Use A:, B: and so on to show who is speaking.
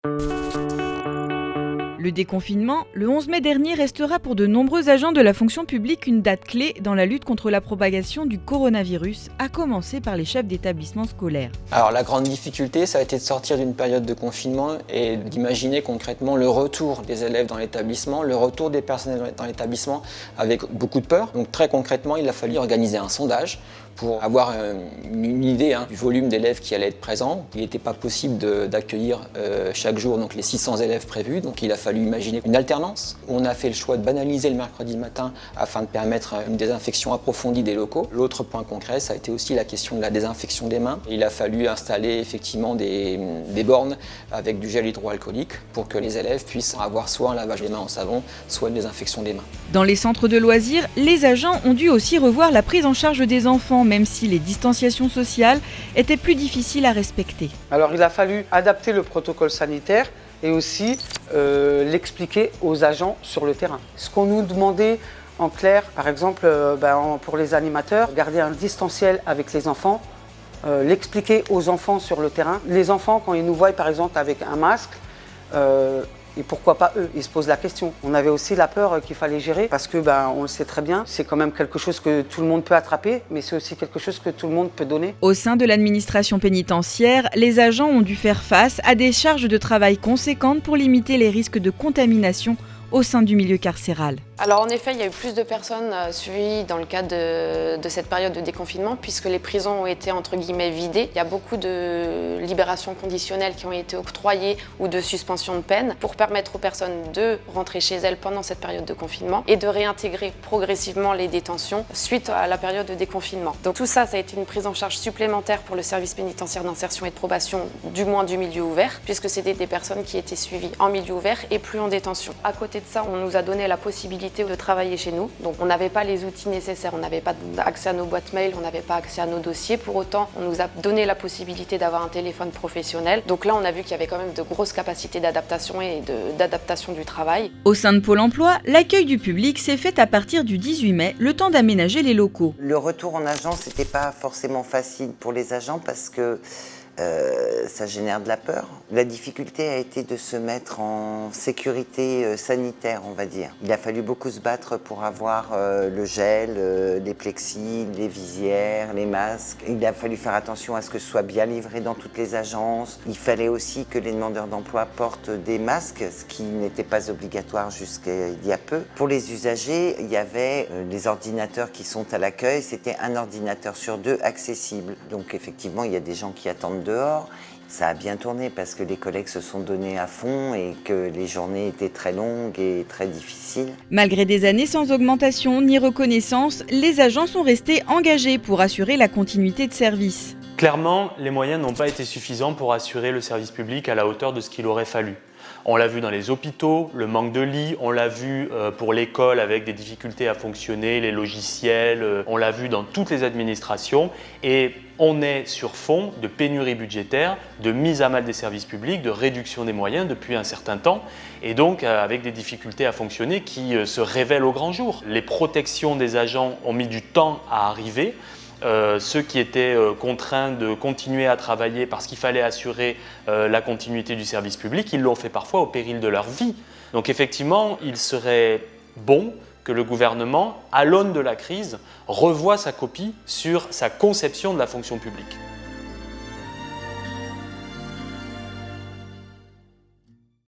A: Le déconfinement, le 11 mai dernier, restera pour de nombreux agents de la fonction publique une date clé dans la lutte contre la propagation du coronavirus, à commencer par les chefs d'établissement scolaires.
B: Alors la grande difficulté, ça a été de sortir d'une période de confinement et d'imaginer concrètement le retour des élèves dans l'établissement, le retour des personnels dans l'établissement avec beaucoup de peur. Donc très concrètement, il a fallu organiser un sondage pour avoir une idée du volume d'élèves qui allaient être présents. Il n'était pas possible d'accueillir chaque jour donc, les 600 élèves prévus, donc il a fallu imaginer une alternance. On a fait le choix de banaliser le mercredi matin afin de permettre une désinfection approfondie des locaux. L'autre point concret, ça a été aussi la question de la désinfection des mains. Il a fallu installer effectivement des bornes avec du gel hydroalcoolique pour que les élèves puissent avoir soit un lavage des mains en savon, soit une désinfection des mains.
A: Dans les centres de loisirs, les agents ont dû aussi revoir la prise en charge des enfants, même si les distanciations sociales étaient plus difficiles à respecter.
C: Alors il a fallu adapter le protocole sanitaire et aussi l'expliquer aux agents sur le terrain. Ce qu'on nous demandait en clair, par exemple pour les animateurs, garder un distanciel avec les enfants, l'expliquer aux enfants sur le terrain. Les enfants, quand ils nous voient par exemple avec un masque, et pourquoi pas eux? Ils se posent la question. On avait aussi la peur qu'il fallait gérer parce que, on le sait très bien, c'est quand même quelque chose que tout le monde peut attraper, mais c'est aussi quelque chose que tout le monde peut donner.
A: Au sein de l'administration pénitentiaire, les agents ont dû faire face à des charges de travail conséquentes pour limiter les risques de contamination au sein du milieu carcéral.
D: Alors en effet, il y a eu plus de personnes suivies dans le cadre de cette période de déconfinement puisque les prisons ont été entre guillemets vidées. Il y a beaucoup de libérations conditionnelles qui ont été octroyées ou de suspensions de peine pour permettre aux personnes de rentrer chez elles pendant cette période de confinement et de réintégrer progressivement les détentions suite à la période de déconfinement. Donc tout ça, ça a été une prise en charge supplémentaire pour le service pénitentiaire d'insertion et de probation, du moins du milieu ouvert, puisque c'était des personnes qui étaient suivies en milieu ouvert et plus en détention. À côté de ça, on nous a donné la possibilité de travailler chez nous. Donc on n'avait pas les outils nécessaires, on n'avait pas accès à nos boîtes mail, on n'avait pas accès à nos dossiers. Pour autant, on nous a donné la possibilité d'avoir un téléphone professionnel. Donc là, on a vu qu'il y avait quand même de grosses capacités d'adaptation et d'adaptation du travail.
A: Au sein de Pôle emploi, l'accueil du public s'est fait à partir du 18 mai, le temps d'aménager les locaux.
E: Le retour en agence n'était pas forcément facile pour les agents parce que ça génère de la peur. La difficulté a été de se mettre en sécurité sanitaire, on va dire. Il a fallu beaucoup se battre pour avoir le gel, les plexis, les visières, les masques. Il a fallu faire attention à ce que ce soit bien livré dans toutes les agences. Il fallait aussi que les demandeurs d'emploi portent des masques, ce qui n'était pas obligatoire jusqu'à il y a peu. Pour les usagers, il y avait les ordinateurs qui sont à l'accueil. C'était un ordinateur sur 2 accessible. Donc effectivement, il y a des gens qui attendent dehors. Ça a bien tourné parce que les collègues se sont donnés à fond et que les journées étaient très longues et très difficiles.
A: Malgré des années sans augmentation ni reconnaissance, les agents sont restés engagés pour assurer la continuité de service.
F: Clairement, les moyens n'ont pas été suffisants pour assurer le service public à la hauteur de ce qu'il aurait fallu. On l'a vu dans les hôpitaux, le manque de lits, on l'a vu pour l'école avec des difficultés à fonctionner, les logiciels, on l'a vu dans toutes les administrations et on est sur fond de pénurie budgétaire, de mise à mal des services publics, de réduction des moyens depuis un certain temps et donc avec des difficultés à fonctionner qui se révèlent au grand jour. Les protections des agents ont mis du temps à arriver. Ceux qui étaient contraints de continuer à travailler parce qu'il fallait assurer la continuité du service public, ils l'ont fait parfois au péril de leur vie. Donc effectivement, il serait bon que le gouvernement, à l'aune de la crise, revoie sa copie sur sa conception de la fonction publique.